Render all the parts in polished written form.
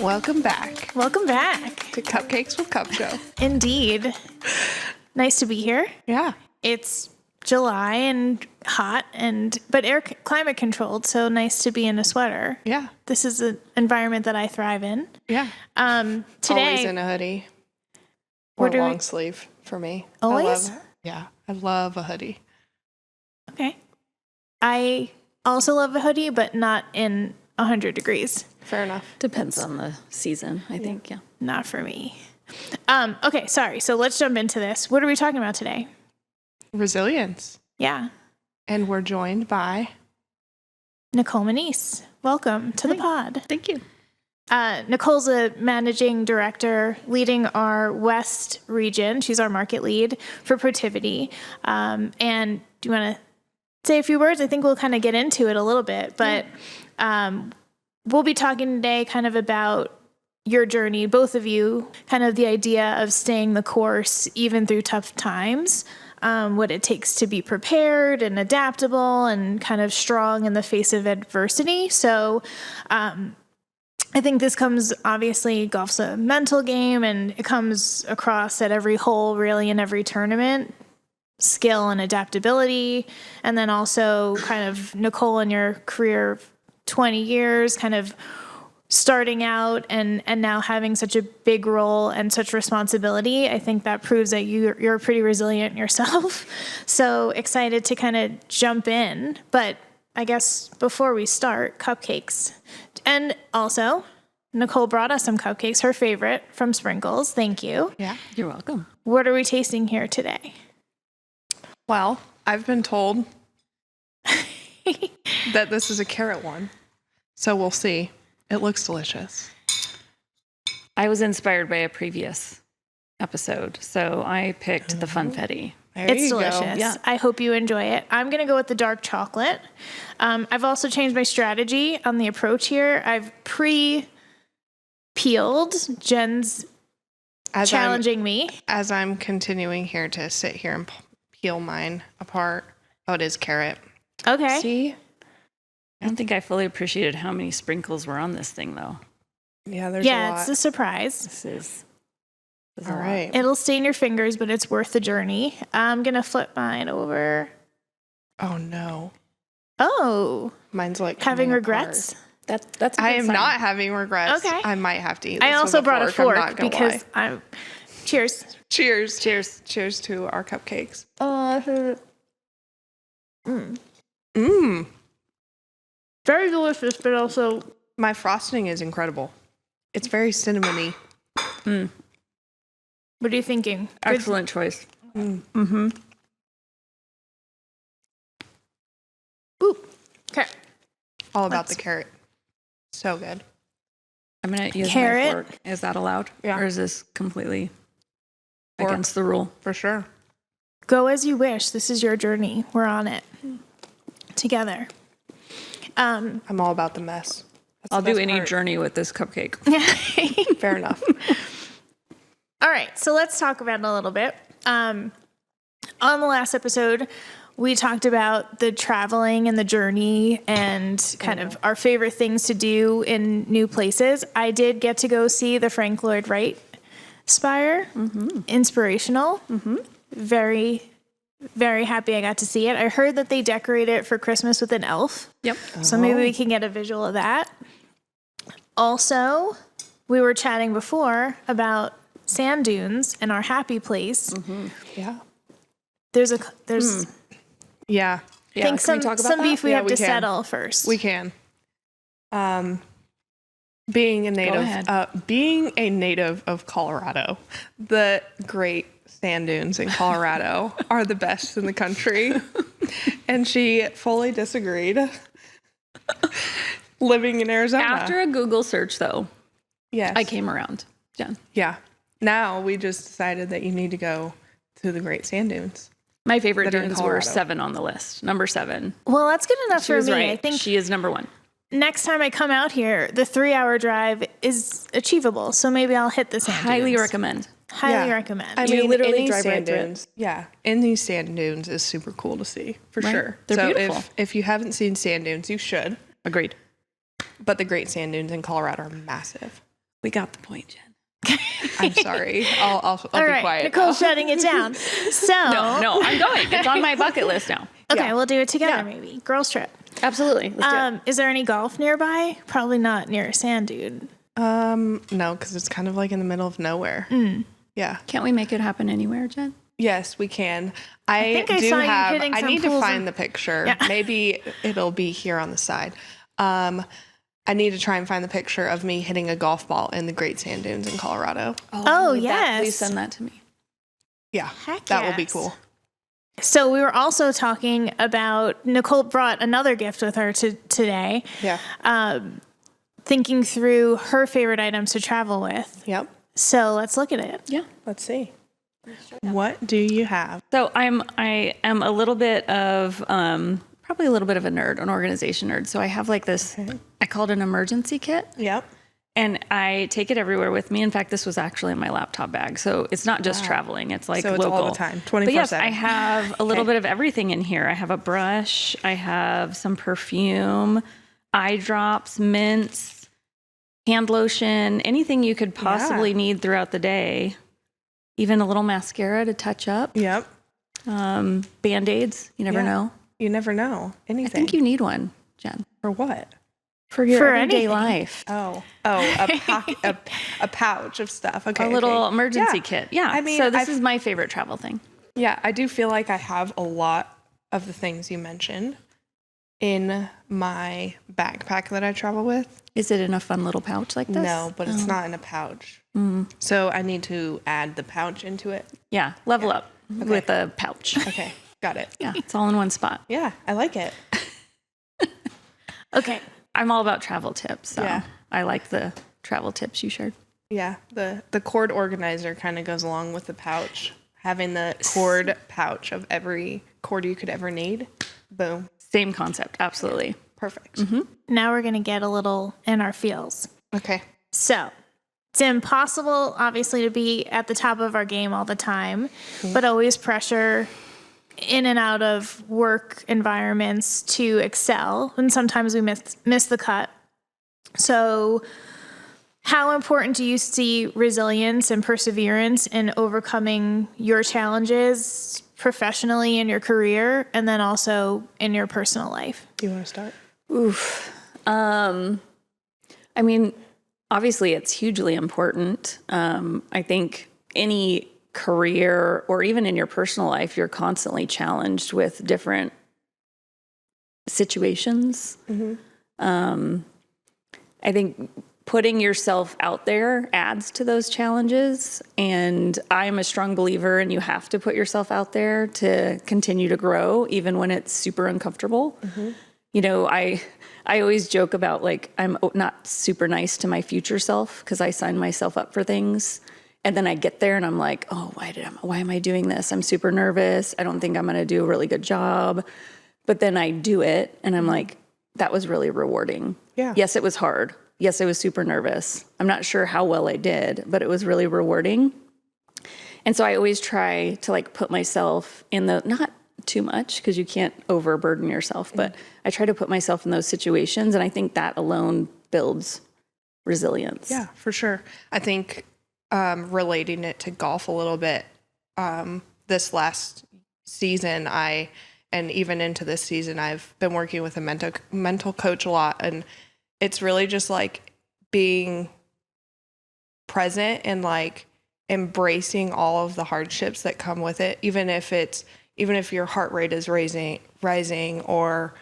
Welcome back Welcome back. to Cupcakes with Kupcho. Indeed. Nice to be here. Yeah. It's July and hot but climate controlled, so nice to be in a sweater. Yeah. This is an environment that I thrive in. Yeah. Today Always in a hoodie or long sleeve for me. Always? I love a hoodie. Okay. I also love a hoodie, but not in 100 degrees. Fair enough. Depends on the season, I think, yeah. Not for me. Okay, sorry. So let's jump into this. What are we talking about today? Resilience. Yeah. And we're joined by Nichole Minice. Welcome to the pod. Thank you. Nichole's a managing director leading our West region. She's our market lead for Protiviti. And do you want to say a few words? I think we'll kind of get into it a little bit, but we'll be talking today kind of about your journey, both of you, kind of the idea of staying the course even through tough times, what it takes to be prepared and adaptable and kind of strong in the face of adversity. So I think this comes, obviously, golf's a mental game, and it comes across at every hole, really, in every tournament, skill and adaptability. And then also kind of, Nichole, in your career of 20 years, kind of starting out and now having such a big role and such responsibility. I think that proves that you're pretty resilient yourself. So excited to kind of jump in. But I guess before we start, cupcakes. And also, Nichole brought us some cupcakes, her favorite, from Sprinkles. Thank you. Yeah. You're welcome. What are we tasting here today? Well, I've been told that this is a carrot one. So we'll see. It looks delicious. I was inspired by a previous episode, so I picked the Funfetti. It's delicious. Yeah. I hope you enjoy it. I'm going to go with the dark chocolate. I've also changed my strategy on the approach here. I've pre-peeled. Jen's challenging me. As I'm continuing here to sit here and peel mine apart. Oh, it is carrot. Okay. See? I don't think I fully appreciated how many sprinkles were on this thing, though. Yeah, there's a lot. It's a surprise. This is All right. It'll stain your fingers, but it's worth the journey. I'm going to flip mine over. Oh, no. Oh. Mine's like Having coming regrets? apart. that's. A I good am sign. not having regrets. Okay. I might have to eat this I also with brought a I'm fork not gonna because lie. I'm... Cheers. Cheers. Cheers. Cheers to our cupcakes. Very delicious, but also... My frosting is incredible. It's very cinnamony. What are you thinking? Excellent choice. Ooh. Okay. All about the carrot. So good. I'm going to use Carrot. my fork. Is that allowed? Yeah. Or is this completely Fork. against the rule? For sure. Go as you wish. This is your journey. We're on it together. I'm all about the mess. That's I'll the do best any part. journey with this cupcake. Fair enough. All right, so let's talk about it a little bit. On the last episode, we talked about the traveling and the journey and kind of our favorite things to do in new places. I did get to go see the Frank Lloyd Wright Spire. Inspirational. Very, very happy I got to see it. I heard that they decorate it for Christmas with an elf. Yep. So maybe we can get a visual of that. Also, we were chatting before about sand dunes and our happy place. Yeah. There's Yeah. I think can we talk about some that? beef we Yeah, have we to can. settle first. We can. Being a native of Colorado, the great sand dunes in Colorado are the best in the country. And she fully disagreed. Living in Arizona. After a Google search, though, Yes. I came around, Jen. Yeah. Now we just decided that you need to go to the Great Sand Dunes. My favorite That are in dunes were Colorado. 7 on the list. Number 7. Well, that's good enough She for was me. right. I think She is number 1. next time I come out here, the 3-hour drive is achievable. So maybe I'll hit the sand Highly dunes. recommend. Highly Yeah. recommend. I You mean, literally any drive right sand through it. dunes. Yeah, in these sand dunes is super cool to see for Right. sure. They're so beautiful. if you haven't seen sand dunes, you should. Agreed. But the Great Sand Dunes in Colorado are massive. We got the point, Jen. I'm sorry. I'll be All right, quiet. Nicole's shutting it down. So No, I'm going. It's on my bucket list now. okay, Yeah. we'll do it together Yeah. maybe. Girls trip. Absolutely. Let's do it. Is there any golf nearby? Probably not near a sand dune. No, because it's kind of like in the middle of nowhere. Yeah. Can't we make it happen anywhere, Jen? Yes, we can. I think I do saw you have. hitting I some need to pools find in- the picture. Yeah. Maybe it'll be here on the side. I need to try and find the picture of me hitting a golf ball in the Great Sand Dunes in Colorado. Oh, I need that. yes. Please send that to me. Yeah, Heck that will be yes. cool. So we were also talking about Nichole brought another gift with her today, Yeah. thinking through her favorite items to travel with. Yep. So let's look at it. Yeah. Let's see. What do you have? So I am a little bit of probably a little bit of a nerd, an organization nerd. So I have like this. I call it an emergency kit, Yep. and I take it everywhere with me. In fact, this was actually in my laptop bag. So it's not just traveling; it's like So it's local all the time, But yes, 24/7. I have a little Okay. bit of everything in here. I have a brush. I have some perfume, eye drops, mints, hand lotion, anything you could possibly need throughout the day. Even a little mascara to touch up. Yep. Band-Aids. You never Yeah. know. You never know. Anything. I think you need one, Jen, For what? for your For everyday anything. life. A pouch of stuff. Okay. A little okay. emergency Yeah. kit. Yeah. I mean, so this is my favorite travel thing. Yeah, I do feel like I have a lot of the things you mentioned in my backpack that I travel with. Is it in a fun little pouch like this? No, but it's not in a pouch. So I need to add the pouch into it. Yeah. Level up with a pouch. Okay, got it. Yeah. It's all in one spot. Yeah, I like it. Okay. I'm all about travel tips. So Yeah. I like the travel tips you shared. Yeah, the cord organizer kind of goes along with the pouch. Having the cord pouch of every cord you could ever need. Boom. Same concept. Absolutely. Perfect. Now we're going to get a little in our feels. Okay. So it's impossible, obviously, to be at the top of our game all the time, but always pressure in and out of work environments to excel. And sometimes we miss the cut. So how important do you see resilience and perseverance in overcoming your challenges professionally in your career and then also in your personal life? Do you want to start? Oof. I mean, obviously it's hugely important. I think any career or even in your personal life, you're constantly challenged with different situations. I think putting yourself out there adds to those challenges. And I'm a strong believer in you have to put yourself out there to continue to grow, even when it's super uncomfortable. You know, I always joke about like, I'm not super nice to my future self because I sign myself up for things. And then I get there and I'm like, oh, why am I doing this? I'm super nervous. I don't think I'm going to do a really good job. But then I do it and I'm like, that was really rewarding. Yeah. Yes, it was hard. Yes, I was super nervous. I'm not sure how well I did, but it was really rewarding. And so I always try to like put myself in the, not too much because you can't overburden yourself, but I try to put myself in those situations. And I think that alone builds resilience. Yeah, for sure. I think relating it to golf a little bit, this last season, and even into this season, I've been working with a mental coach a lot. And it's really just like being present and like embracing all of the hardships that come with it, even if your heart rate is rising or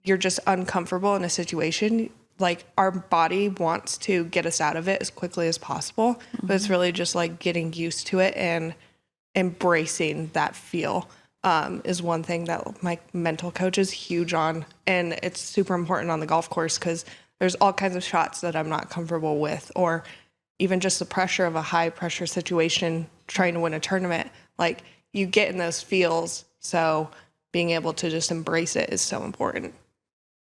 you're just uncomfortable in a situation. Like our body wants to get us out of it as quickly as possible, but it's really just like getting used to it and embracing that feel is one thing that my mental coach is huge on. And it's super important on the golf course because there's all kinds of shots that I'm not comfortable with, or even just the pressure of a high pressure situation trying to win a tournament. Like you get in those feels. So being able to just embrace it is so important.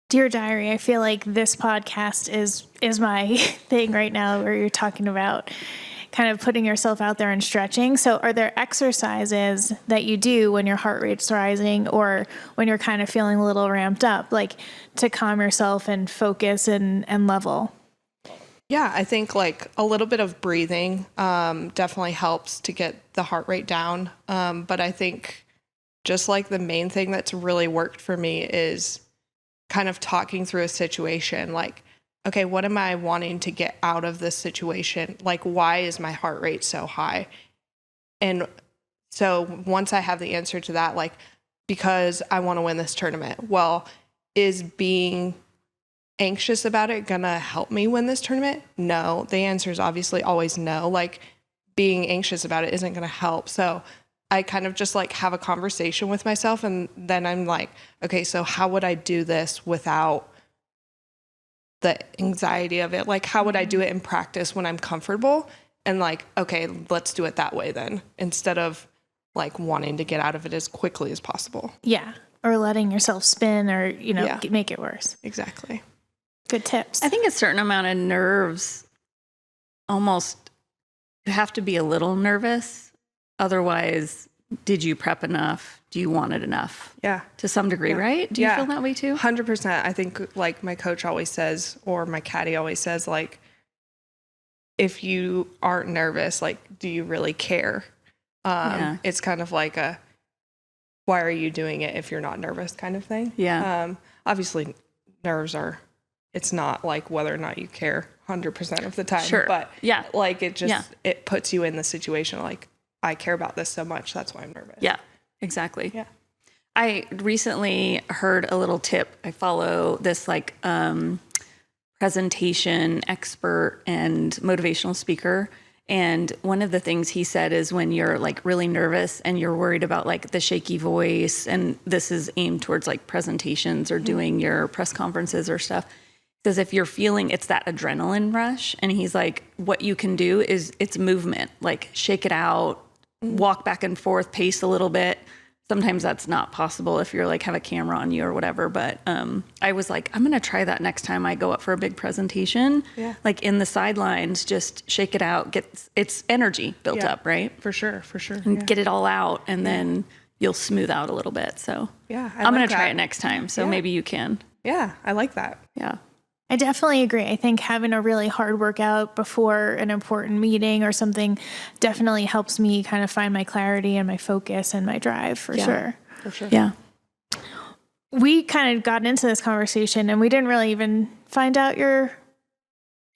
Dear Diary, I feel like this podcast is my thing right now where you're talking about kind of putting yourself out there and stretching. So are there exercises that you do when your heart rate's rising or when you're kind of feeling a little ramped up, like to calm yourself and focus and level? Yeah, I think like a little bit of breathing definitely helps to get the heart rate down. But I think just like the main thing that's really worked for me is kind of talking through a situation. Like, okay, what am I wanting to get out of this situation? Like, why is my heart rate so high? And so once I have the answer to that, like, because I want to win this tournament, well, is being anxious about it gonna help me win this tournament? No. The answer is obviously always no. Like, being anxious about it isn't gonna help. So I kind of just like have a conversation with myself, and then I'm like, okay, so how would I do this without the anxiety of it? Like, how would I do it in practice when I'm comfortable? And like, okay, let's do it that way then, instead of like wanting to get out of it as quickly as possible. Yeah. Or letting yourself spin or, you know, make it worse. Exactly. Good tips. I think a certain amount of nerves, almost, you have to be a little nervous. Otherwise, did you prep enough? Do you want it enough? Yeah. To some degree, right? Do you feel that way too? 100%. I think like my coach always says, or my caddy always says, like, if you aren't nervous, like, do you really care? It's kind of like a, why are you doing it if you're not nervous kind of thing? Yeah. Obviously nerves are, it's not like whether or not you care 100% of the time. Sure. But yeah, like it just, it puts you in the situation like, I care about this so much. That's why I'm nervous. Yeah, exactly. Yeah. I recently heard a little tip. I follow this like presentation expert and motivational speaker. And one of the things he said is when you're like really nervous and you're worried about like the shaky voice, and this is aimed towards like presentations or doing your press conferences or stuff, says if you're feeling it's that adrenaline rush, and he's like, what you can do is it's movement, like shake it out, walk back and forth, pace a little bit. Sometimes that's not possible if you're like have a camera on you or whatever. But I was like, I'm going to try that next time I go up for a big presentation. Yeah. Like in the sidelines, just shake it out, get its energy built up, right? For sure, for sure. And get it all out, and then you'll smooth out a little bit. So I'm going to try it next time. So maybe you can. Yeah, I like that. Yeah. I definitely agree. I think having a really hard workout before an important meeting or something definitely helps me kind of find my clarity and my focus and my drive for sure. For sure. Yeah. We kind of got into this conversation and we didn't really even find out your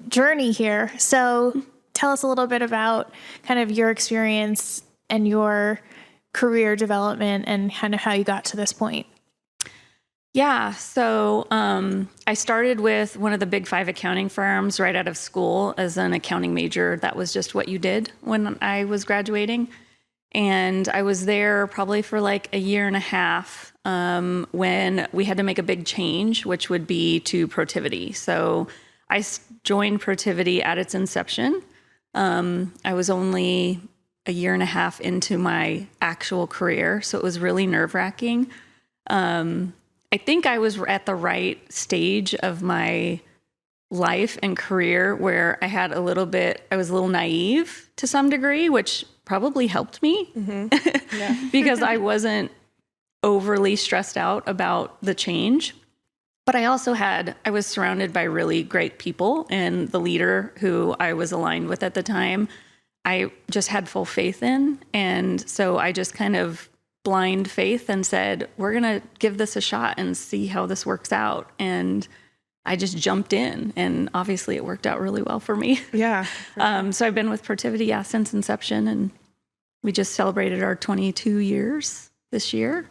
journey here. So tell us a little bit about kind of your experience and your career development and kind of how you got to this point. Yeah. So I started with one of the big 5 accounting firms right out of school as an accounting major. That was just what you did when I was graduating. And I was there probably for like a year and a half when we had to make a big change, which would be to Protiviti. So I joined Protiviti at its inception. I was only a year and a half into my actual career, so it was really nerve-wracking. I think I was at the right stage of my life and career where I was a little naive to some degree, which probably helped me because I wasn't overly stressed out about the change. But I was surrounded by really great people, and the leader who I was aligned with at the time, I just had full faith in. And so I just kind of blind faith and said, we're going to give this a shot and see how this works out. And I just jumped in, and obviously it worked out really well for me. Yeah. So I've been with Protiviti since inception, and we just celebrated our 22 years this year.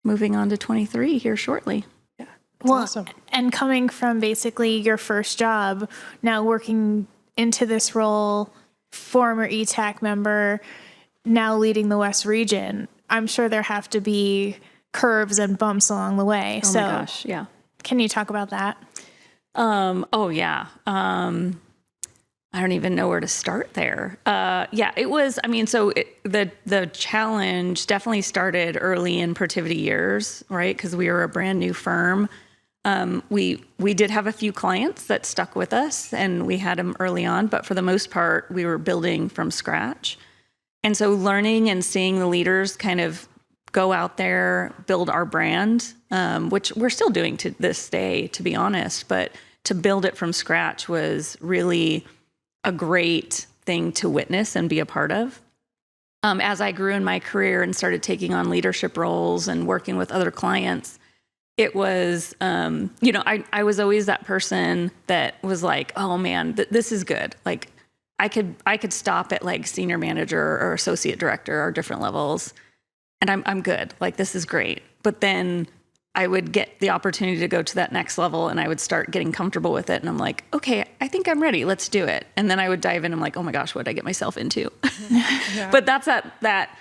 Moving on to 23 here shortly. Yeah. Awesome. And coming from basically your first job, now working into this role, former ETAC member, now leading the West region, I'm sure there have to be curves and bumps along the way. Oh my gosh, yeah. Can you talk about that? Oh yeah. I don't even know where to start there. It was, the challenge definitely started early in Protiviti years, right? Because we were a brand new firm. We did have a few clients that stuck with us, and we had them early on, but for the most part, we were building from scratch. And so learning and seeing the leaders kind of go out there, build our brand, which we're still doing to this day, to be honest, but to build it from scratch was really a great thing to witness and be a part of. As I grew in my career and started taking on leadership roles and working with other clients, it was, I was always that person that was like, oh man, this is good. Like I could stop at like senior manager or associate director or different levels, and I'm good. Like this is great. But then I would get the opportunity to go to that next level, and I would start getting comfortable with it. And I'm like, okay, I think I'm ready. Let's do it. And then I would dive in. And I'm like, oh my gosh, what did I get myself into? Yeah. But that's that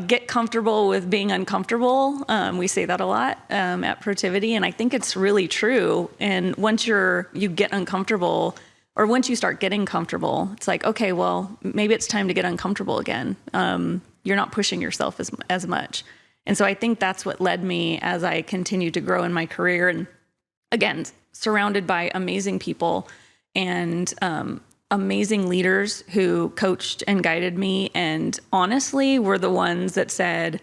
get comfortable with being uncomfortable. We say that a lot at Protiviti, and I think it's really true. And once you get uncomfortable, or once you start getting comfortable, it's like, okay, well, maybe it's time to get uncomfortable again. You're not pushing yourself as much. And so I think that's what led me as I continued to grow in my career. And again, surrounded by amazing people and amazing leaders who coached and guided me, and honestly were the ones that said,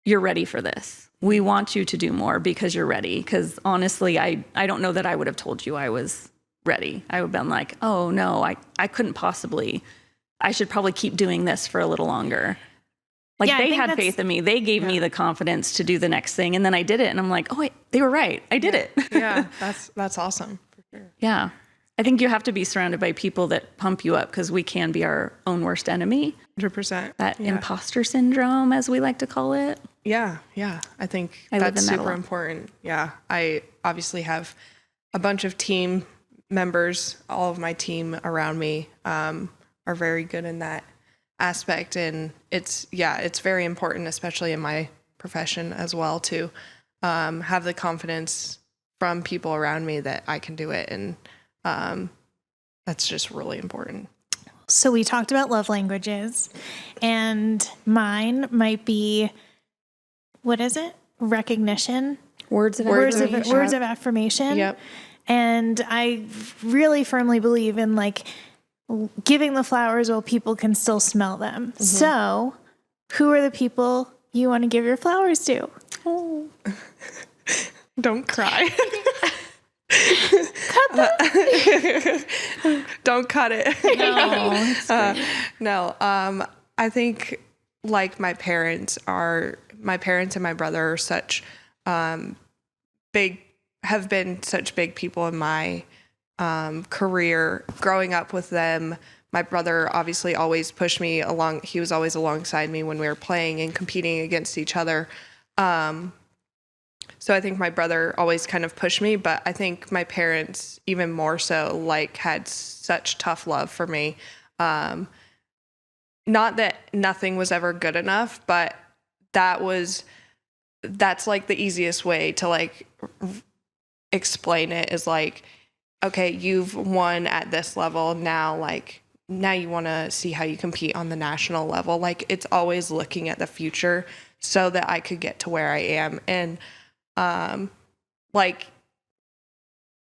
you're ready for this. We want you to do more because you're ready. Because honestly, I don't know that I would have told you I was ready. I would have been like, oh no, I couldn't possibly. I should probably keep doing this for a little longer. Like they had faith in me. They gave me the confidence to do the next thing. And then I did it. And I'm like, oh, wait, they were right. I did it. Yeah, that's awesome. For sure. Yeah. I think you have to be surrounded by people that pump you up, because we can be our own worst enemy. 100%. That imposter syndrome, as we like to call it. Yeah. I think that's super important. Yeah. I obviously have a bunch of team members. All of my team around me are very good in that aspect, and it's very important, especially in my profession as well, to have the confidence from people around me that I can do it, and that's just really important. So we talked about love languages, and mine might be, what is it? Recognition. Words of affirmation. Yep. And I really firmly believe in like giving the flowers while people can still smell them. Mm-hmm. So who are the people you want to give your flowers to? Oh. Don't cry. Don't cut it. No, I think like my parents and my brother are such have been such big people in my career. Growing up with them, my brother obviously always pushed me along. He was always alongside me when we were playing and competing against each other. So I think my brother always kind of pushed me, but I think my parents even more so, like, had such tough love for me. Not that nothing was ever good enough, but that's like the easiest way to like explain it, is like, okay, you've won at this level. Now you want to see how you compete on the national level. Like, it's always looking at the future so that I could get to where I am. And like,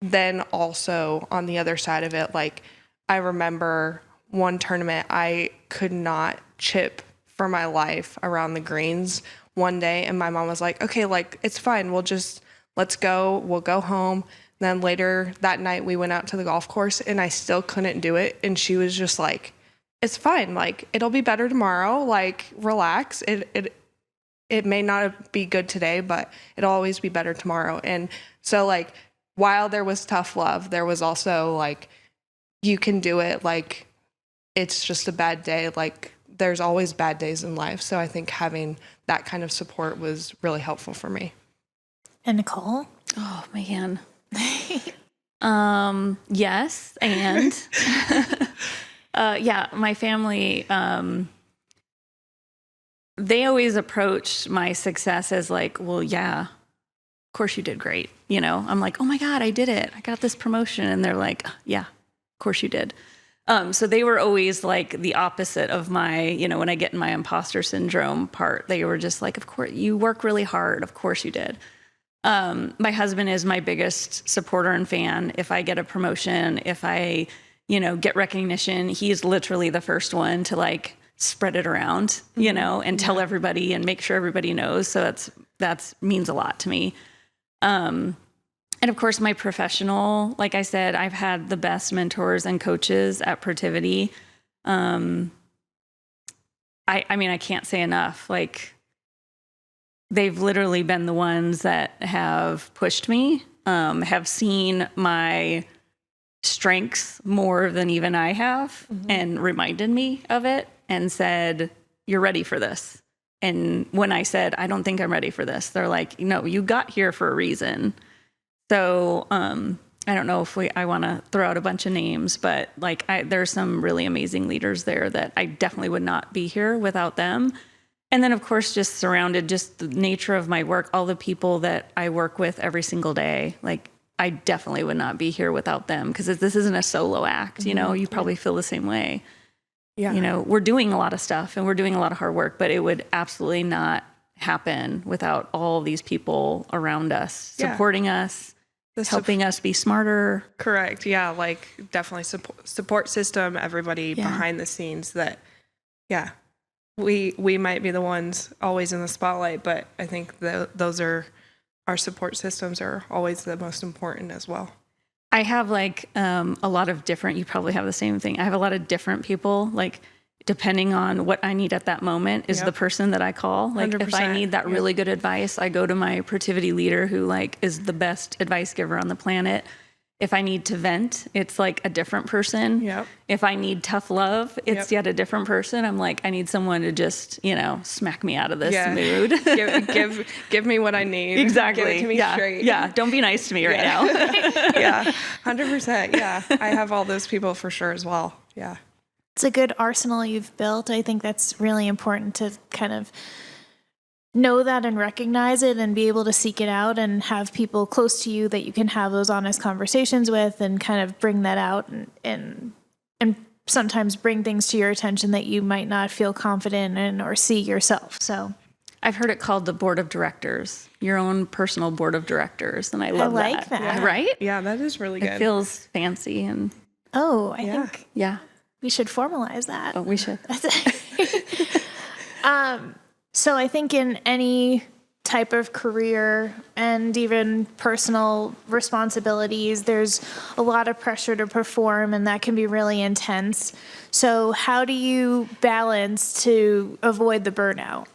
then also on the other side of it, like, I remember one tournament, I could not chip for my life around the greens one day. And my mom was like, okay, like, it's fine. Let's go. We'll go home. Then later that night we went out to the golf course and I still couldn't do it. And she was just like, it's fine. Like, it'll be better tomorrow. Like, relax. It may not be good today, but it'll always be better tomorrow. And so, like, while there was tough love, there was also like, you can do it. Like, it's just a bad day. Like, there's always bad days in life. So I think having that kind of support was really helpful for me. And Nichole? Oh, man. Yes. And my family, they always approach my success as like, well, yeah, of course you did great. You know, I'm like, oh my God, I did it. I got this promotion. And they're like, yeah, of course you did. So they were always like the opposite of my, when I get in my imposter syndrome part, they were just like, of course you work really hard. Of course you did. My husband is my biggest supporter and fan. If I get a promotion, if I, get recognition, he's literally the first one to like spread it around, and tell everybody and make sure everybody knows. So that means a lot to me. And of course, my professional, like I said, I've had the best mentors and coaches at Protiviti. I mean, I can't say enough. Like, they've literally been the ones that have pushed me, have seen my strengths more than even I have, and reminded me of it and said, you're ready for this. And when I said, I don't think I'm ready for this, they're like, no, you got here for a reason. So I don't know if I want to throw out a bunch of names, but like there's some really amazing leaders there that I definitely would not be here without them. And then, of course, just surrounded, just the nature of my work, all the people that I work with every single day. Like, I definitely would not be here without them, because this isn't a solo act. You know, you probably feel the same way. Yeah. You know, we're doing a lot of stuff and we're doing a lot of hard work, but it would absolutely not happen without all these people around us, supporting us, helping us be smarter. Correct. Yeah. Like, definitely support system, everybody behind the scenes that, we might be the ones always in the spotlight, but I think those are our support systems are always the most important as well. I have like a lot of different, you probably have the same thing. I have a lot of different people, like depending on what I need at that moment is the person that I call. Like 100%. If I need that really good advice, I go to my Protiviti leader who like is the best advice giver on the planet. If I need to vent, it's like a different person. Yep. If I need tough love, it's yet a different person. I'm like, I need someone to just, smack me out of this mood. give me what I need. Exactly. Give it to me straight. Yeah. Don't be nice to me right now. 100%. Yeah. I have all those people for sure as well. Yeah. It's a good arsenal you've built. I think that's really important to kind of know that and recognize it and be able to seek it out and have people close to you that you can have those honest conversations with and kind of bring that out and sometimes bring things to your attention that you might not feel confident in or see yourself. So I've heard it called the board of directors, your own personal board of directors. And I love that. I like that. Yeah. Right? Yeah, that is really good. It feels fancy. And I think we should formalize that. Oh, we should. So I think in any type of career and even personal responsibilities, there's a lot of pressure to perform, and that can be really intense. So how do you balance to avoid the burnout?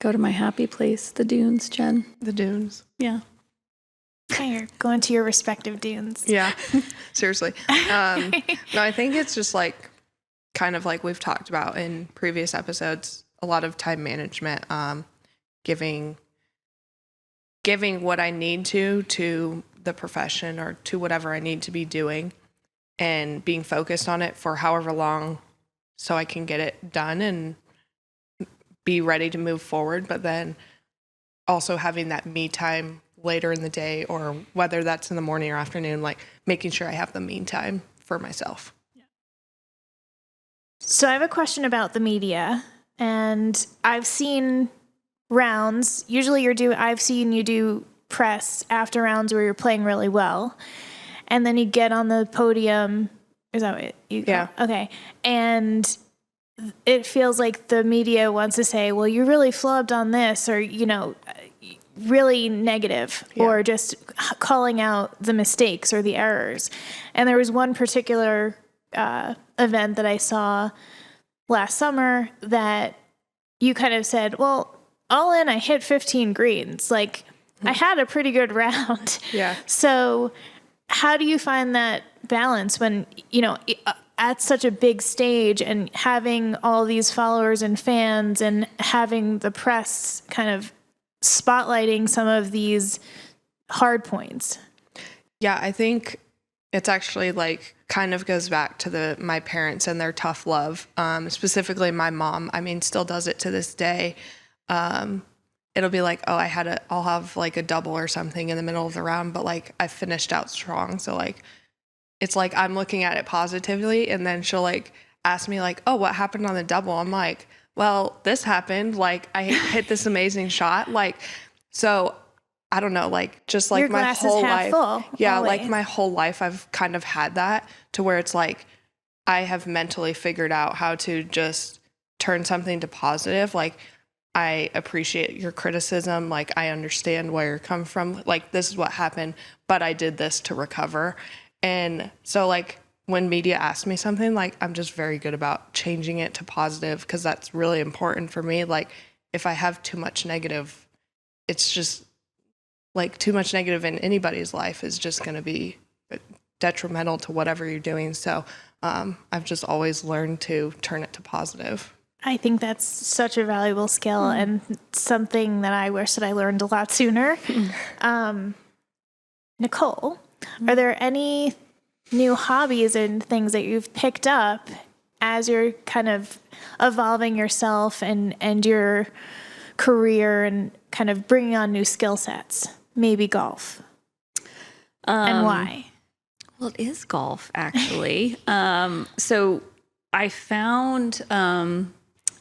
Go to my happy place, the dunes, Jen. The dunes. Yeah. You're going to your respective dunes. Yeah, seriously. No, I think it's just like kind of like we've talked about in previous episodes, a lot of time management, giving what I need to the profession or to whatever I need to be doing and being focused on it for however long so I can get it done and be ready to move forward. But then also having that me time later in the day, or whether that's in the morning or afternoon, like making sure I have the me time for myself. So I have a question about the media. And I've seen rounds, usually I've seen you do press after rounds where you're playing really well. And then you get on the podium. Is that what you call? Okay. And it feels like the media wants to say, well, you really flubbed on this, or, really negative, or just calling out the mistakes or the errors. And there was one particular event that I saw last summer that you kind of said, well, all in, I hit 15 greens. Like, I had a pretty good round. Yeah. So how do you find that balance when, at such a big stage and having all these followers and fans and having the press kind of spotlighting some of these hard points? Yeah, I think it's actually like kind of goes back to my parents and their tough love. Specifically my mom, still does it to this day. It'll be like, I'll have like a double or something in the middle of the round, but like I finished out strong. So like, it's like, I'm looking at it positively, and then she'll like ask me like, oh, what happened on the double? I'm like, well, this happened. Like I hit this amazing shot. Like, so I don't know, like just like my whole life. Like my whole life I've kind of had that to where it's like I have mentally figured out how to just turn something to positive. Like I appreciate your criticism. Like, I understand where you're coming from. Like, this is what happened, but I did this to recover. And so, like, when media asks me something, like, I'm just very good about changing it to positive, because that's really important for me. Like, if I have too much negative, it's just, like, too much negative in anybody's life is just going to be detrimental to whatever you're doing. So I've just always learned to turn it to positive. I think that's such a valuable skill and something that I wish that I learned a lot sooner. Nichole, are there any new hobbies and things that you've picked up as you're kind of evolving yourself and your career and kind of bringing on new skill sets? Maybe golf. And why? Well, it is golf, actually. So I found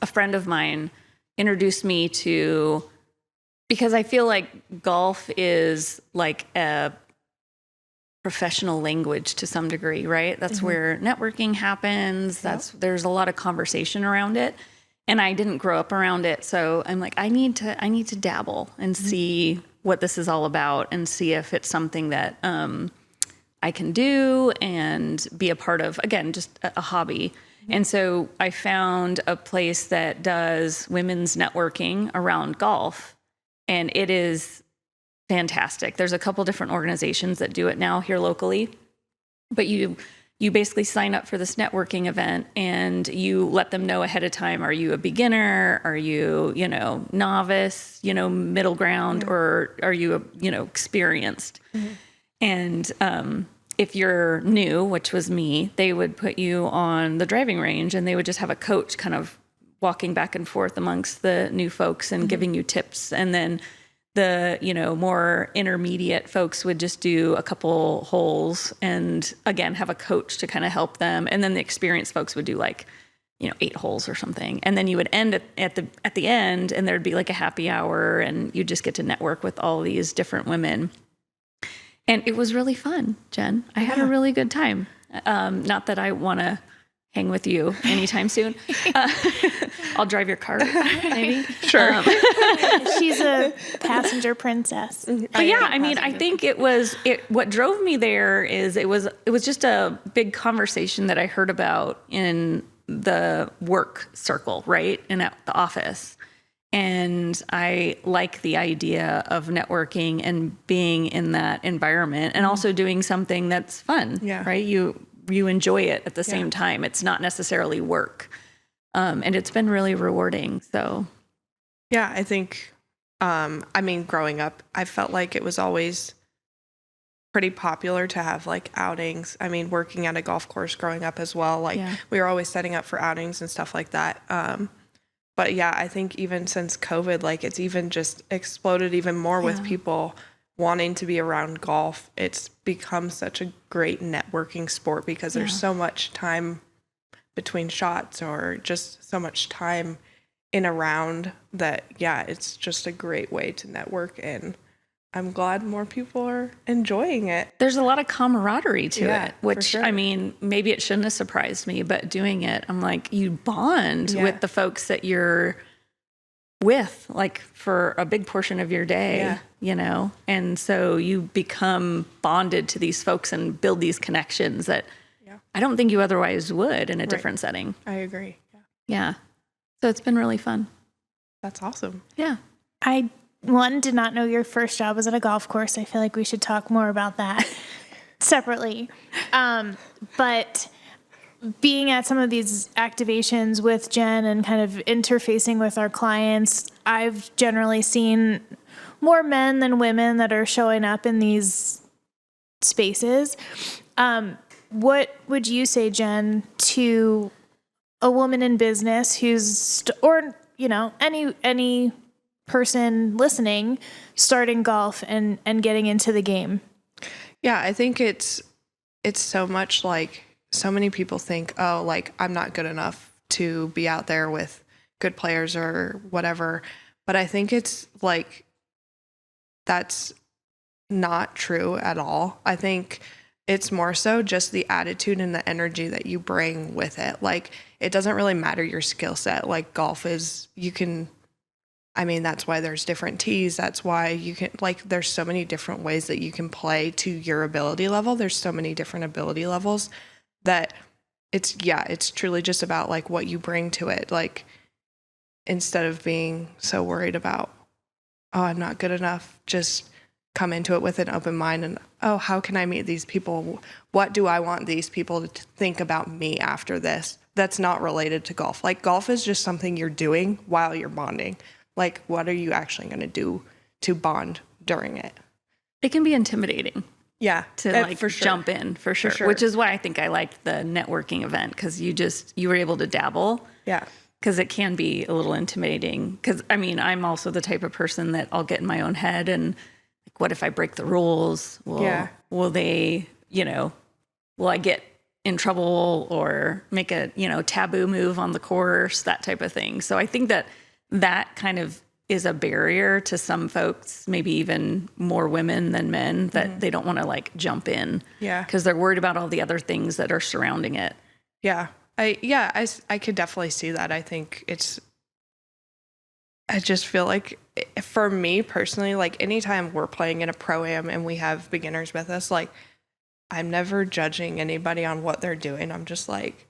a friend of mine introduced me to, because I feel like golf is like a professional language to some degree, right? That's where networking happens. There's a lot of conversation around it. And I didn't grow up around it. So I'm like, I need to dabble and see what this is all about and see if it's something that I can do and be a part of, again, just a hobby. And so I found a place that does women's networking around golf, and it is fantastic. There's a couple different organizations that do it now here locally, but you basically sign up for this networking event and you let them know ahead of time, are you a beginner? Are you, novice, middle ground, or are you, experienced? And if you're new, which was me, they would put you on the driving range and they would just have a coach kind of walking back and forth amongst the new folks and giving you tips. And then the, more intermediate folks would just do a couple holes and again, have a coach to kind of help them. And then the experienced folks would do 8 holes or something. And then you would end at the end and there'd be like a happy hour and you just get to network with all these different women. And it was really fun, Jen. I had a really good time. Not that I want to hang with you anytime soon. I'll drive your car, maybe. Sure. She's a passenger princess. But yeah, I think what drove me there is it was just a big conversation that I heard about in the work circle, right? And at the office. And I like the idea of networking and being in that environment and also doing something that's fun, right? You enjoy it at the same time. It's not necessarily work. And it's been really rewarding. So, yeah, I think, growing up, I felt like it was always pretty popular to have like outings. Working at a golf course growing up as well, we were always setting up for outings and stuff like that. But yeah, I think even since COVID, it's even just exploded even more with people wanting to be around golf. It's become such a great networking sport because there's so much time between shots or just so much time in a round that, it's just a great way to network. And I'm glad more people are enjoying it. There's a lot of camaraderie to it, which, sure. Maybe it shouldn't have surprised me, but doing it, I'm like, you bond with the folks that you're with, for a big portion of your day, And so you become bonded to these folks and build these connections that I don't think you otherwise would in a different setting. I agree. Yeah. So it's been really fun. That's awesome. Yeah. I did not know your first job was at a golf course. I feel like we should talk more about that separately. But being at some of these activations with Jen and kind of interfacing with our clients, I've generally seen more men than women that are showing up in these spaces. What would you say, Jen, to a woman in business who's, any person listening, starting golf and getting into the game? Yeah, I think it's so much so many people think, I'm not good enough to be out there with good players or whatever. But I think it's that's not true at all. I think it's more so just the attitude and the energy that you bring with it. It doesn't really matter your skill set. Golf is, you can I mean, that's why there's different tees. That's why you can, like, there's so many different ways that you can play to your ability level. There's so many different ability levels that it's truly just about like what you bring to it. Like, instead of being so worried about, oh, I'm not good enough, just come into it with an open mind and, oh, how can I meet these people? What do I want these people to think about me after this? That's not related to golf. Like, golf is just something you're doing while you're bonding. Like, what are you actually going to do to bond during it? It can be intimidating. Yeah. To like for sure. jump in for sure. Which is why I think I liked the networking event, because you were able to dabble. Yeah. Because it can be a little intimidating. Because, I mean, I'm also the type of person that I'll get in my own head and, like, what if I break the rules? Will they, will I get in trouble or make a, taboo move on the course, that type of thing. So I think that kind of is a barrier to some folks, maybe even more women than men, that they don't want to, like, jump in. Yeah. Because they're worried about all the other things that are surrounding it. Yeah. I could definitely see that. I just feel like, for me personally, like, anytime we're playing in a pro-am and we have beginners with us, like, I'm never judging anybody on what they're doing. I'm just like,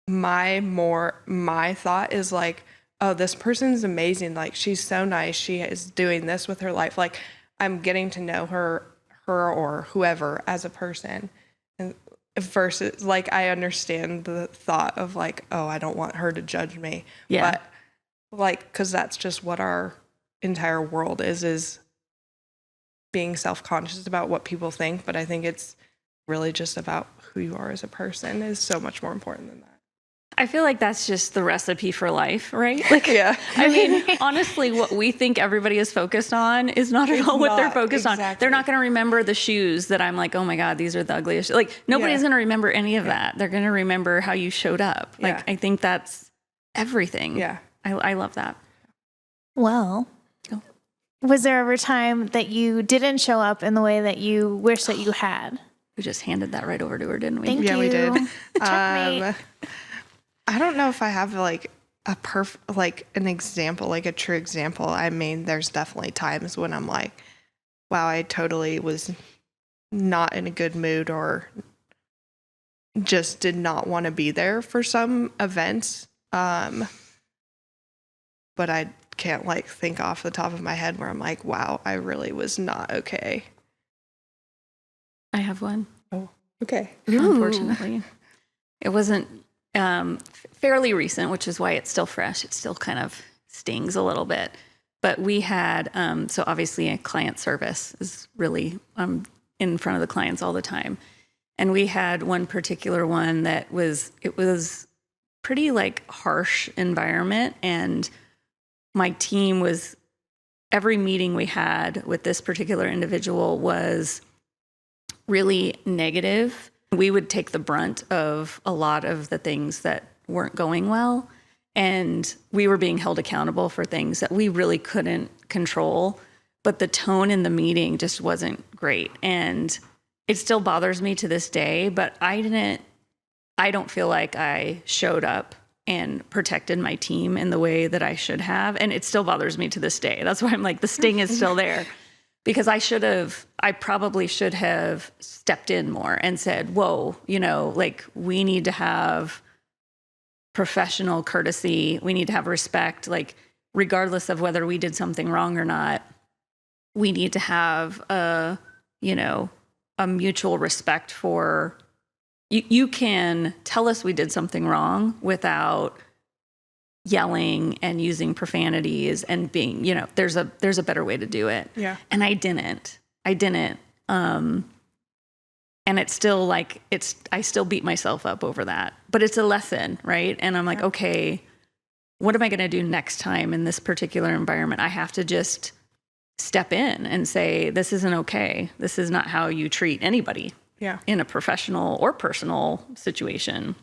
my thought is like, oh, this person's amazing. Like, she's so nice. She is doing this with her life. Like, I'm getting to know her or whoever as a person. And versus, like, I understand the thought of, like, oh, I don't want her to judge me. Yeah. But, like, because that's just what our entire world is being self-conscious about what people think. But I think it's really just about who you are as a person is so much more important than that. I feel like that's just the recipe for life, right? Like, yeah. I mean, honestly, what we think everybody is focused on is not at all what they're focused on. They're not going to remember the shoes that I'm like, oh my God, these are the ugliest. Like, nobody's going to remember any of that. They're going to remember how you showed up. Like, I think that's everything. Yeah. I love that. Well, was there ever a time that you didn't show up in the way that you wish that you had? We just handed that right over to her, didn't we? Thank you. We did. Checkmate. I don't know if I have like an example, like a true example. I mean, there's definitely times when I'm like, wow, I totally was not in a good mood or just did not want to be there for some events. But I can't, like, think off the top of my head where I'm like, wow, I really was not okay. I have one. Oh, okay. Unfortunately. It wasn't fairly recent, which is why it's still fresh. It still kind of stings a little bit. But we had, so obviously a client service is really in front of the clients all the time. And we had one particular one that was pretty, like, harsh environment. And my team was, every meeting we had with this particular individual was really negative. We would take the brunt of a lot of the things that weren't going well. And we were being held accountable for things that we really couldn't control. But the tone in the meeting just wasn't great. And it still bothers me to this day, but I don't feel like I showed up and protected my team in the way that I should have. And it still bothers me to this day. That's why I'm like, the sting is still there. Because I probably should have stepped in more and said, whoa, like, we need to have professional courtesy. We need to have respect. Like, regardless of whether we did something wrong or not, we need to have a mutual respect for, you can tell us we did something wrong without yelling and using profanities and being, there's a better way to do it. Yeah. And I didn't. And it's still like, I still beat myself up over that, but it's a lesson, right? And I'm like, okay, what am I going to do next time in this particular environment? I have to just step in and say, this isn't okay. This is not how you treat anybody in a professional or personal situation.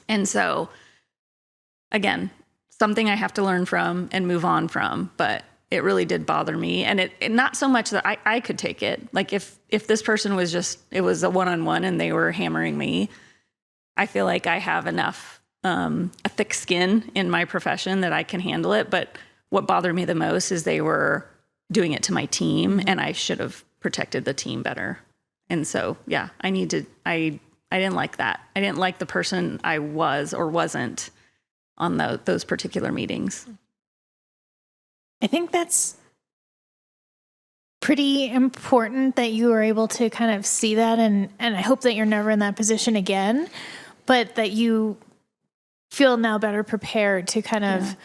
And so, again, something I have to learn from and move on from, but it really did bother me. And it not so much that I could take it. Like, if this person was it was a one-on-one and they were hammering me, I feel like I have enough a thick skin in my profession that I can handle it. But what bothered me the most is they were doing it to my team, and I should have protected the team better. And so, yeah, I didn't like that. I didn't like the person I was or wasn't on those particular meetings. I think that's pretty important that you were able to kind of see that, and I hope that you're never in that position again, but that you feel now better prepared to kind of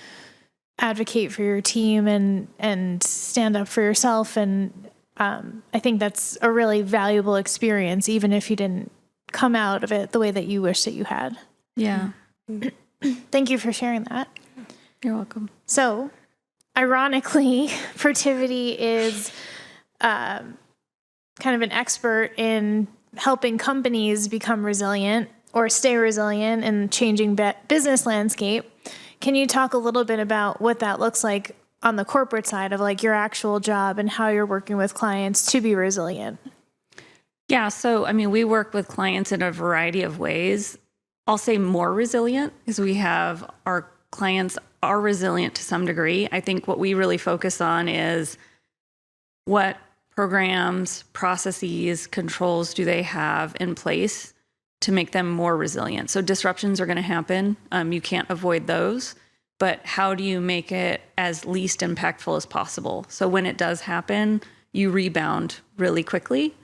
advocate for your team and stand up for yourself. And I think that's a really valuable experience, even if you didn't come out of it the way that you wish that you had. Yeah. Thank you for sharing that. You're welcome. So, ironically, Protiviti is kind of an expert in helping companies become resilient or stay resilient in changing business landscape. Can you talk a little bit about what that looks like on the corporate side of like your actual job and how you're working with clients to be resilient? Yeah. So, I mean, we work with clients in a variety of ways. I'll say more resilient because we have our clients are resilient to some degree. I think what we really focus on is what programs, processes, controls do they have in place to make them more resilient. So disruptions are going to happen. You can't avoid those. But how do you make it as least impactful as possible? So when it does happen, you rebound really quickly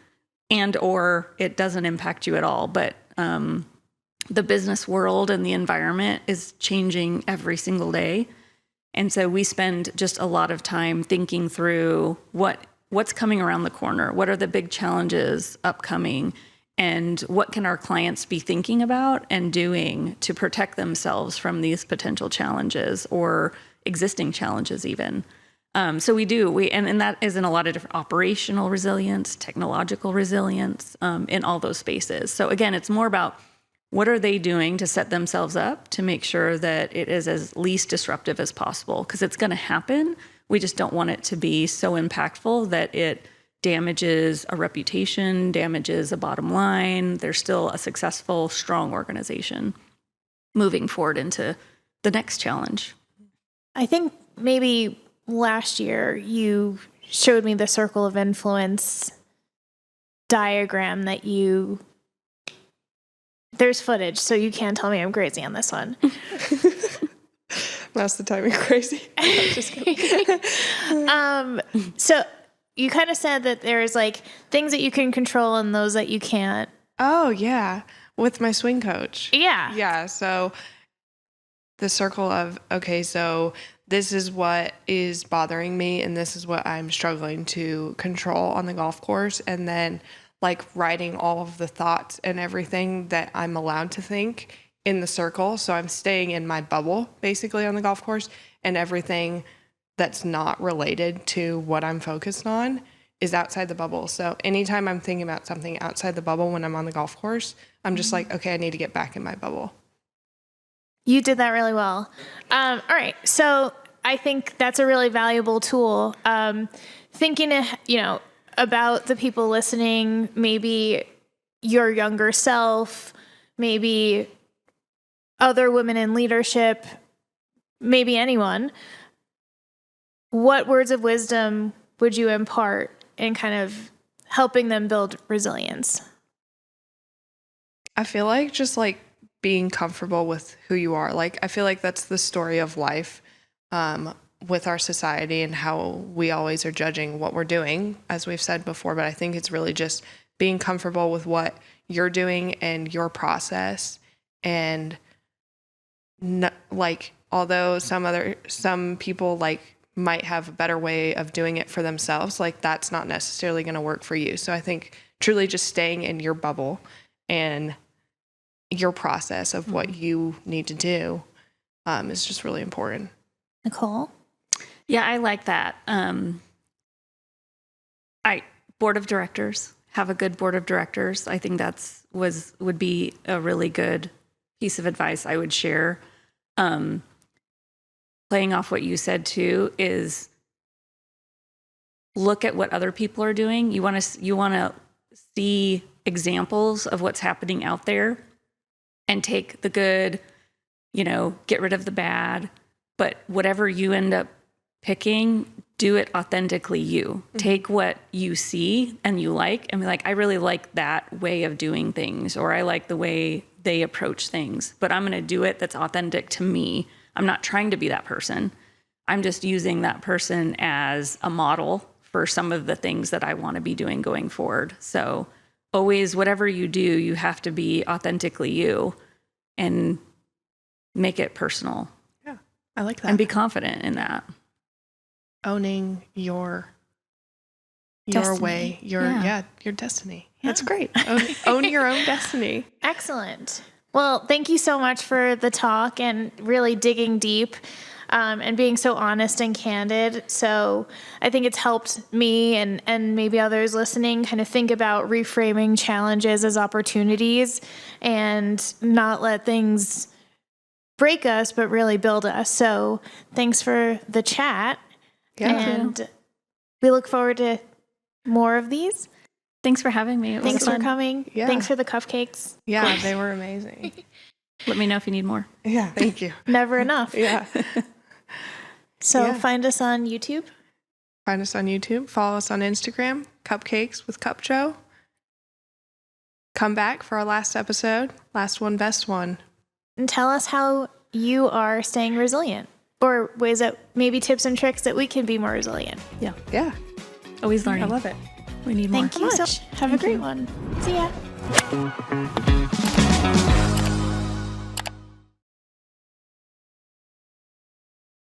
and or it doesn't impact you at all. But the business world and the environment is changing every single day. And so we spend just a lot of time thinking through what's coming around the corner. What are the big challenges upcoming? And what can our clients be thinking about and doing to protect themselves from these potential challenges or existing challenges even? So we do, and that is in a lot of different operational resilience, technological resilience, in all those spaces. So again, it's more about what are they doing to set themselves up to make sure that it is as least disruptive as possible? Because it's going to happen. We just don't want it to be so impactful that it damages a reputation, damages a bottom line. They're still a successful, strong organization moving forward into the next challenge. I think maybe last year you showed me the circle of influence diagram that there's footage, so you can't tell me I'm crazy on this one. Most of the time you're crazy. I'm just kidding. So you kind of said that there's like things that you can control and those that you can't. Oh, yeah. With my swing coach. Yeah. Yeah. So the circle of, okay, so this is what is bothering me and this is what I'm struggling to control on the golf course. And then like writing all of the thoughts and everything that I'm allowed to think in the circle. So I'm staying in my bubble basically on the golf course, and everything that's not related to what I'm focused on is outside the bubble. So anytime I'm thinking about something outside the bubble when I'm on the golf course, I'm just like, okay, I need to get back in my bubble. You did that really well. All right. So I think that's a really valuable tool. Thinking, about the people listening, maybe your younger self, maybe other women in leadership, maybe anyone. What words of wisdom would you impart in kind of helping them build resilience? I feel like just like being comfortable with who you are. Like, I feel like that's the story of life with our society and how we always are judging what we're doing, as we've said before. But I think it's really just being comfortable with what you're doing and your process. And although some people might have a better way of doing it for themselves, like that's not necessarily going to work for you. So I think truly just staying in your bubble and your process of what you need to do is just really important. Nichole? Yeah, I like that. Board of directors, have a good board of directors. I think would be a really good piece of advice I would share. Playing off what you said too is look at what other people are doing. You want to see examples of what's happening out there and take the good get rid of the bad. But whatever you end up picking, do it authentically you. Take what you see and you like and be like, I really like that way of doing things, or I like the way they approach things, but I'm going to do it that's authentic to me. I'm not trying to be that person. I'm just using that person as a model for some of the things that I want to be doing going forward. So always, whatever you do, you have to be authentically you and make it personal. Yeah, I like that. And be confident in that. Owning your Destiny. way, your destiny. That's great. Own your own destiny. Excellent. Well, thank you so much for the talk and really digging deep and being so honest and candid. So I think it's helped me and maybe others listening kind of think about reframing challenges as opportunities and not let things break us, but really build us. So thanks for the chat. Yeah. And we look forward to more of these. Thanks for having me. It was Thanks fun. for coming. Yeah. Thanks for the cupcakes. Yeah, they were amazing. Let me know if you need more. Yeah, thank you. Never enough. Yeah. So Yeah. find us on YouTube. Find us on YouTube. Follow us on Instagram, Cupcakes with Kupcho. Come back for our last episode. Last one, best one. And tell us how you are staying resilient, or ways that maybe tips and tricks that we can be more resilient. Yeah, Always learning. I love it. We need more. Thank you so much. Have a great one. See ya.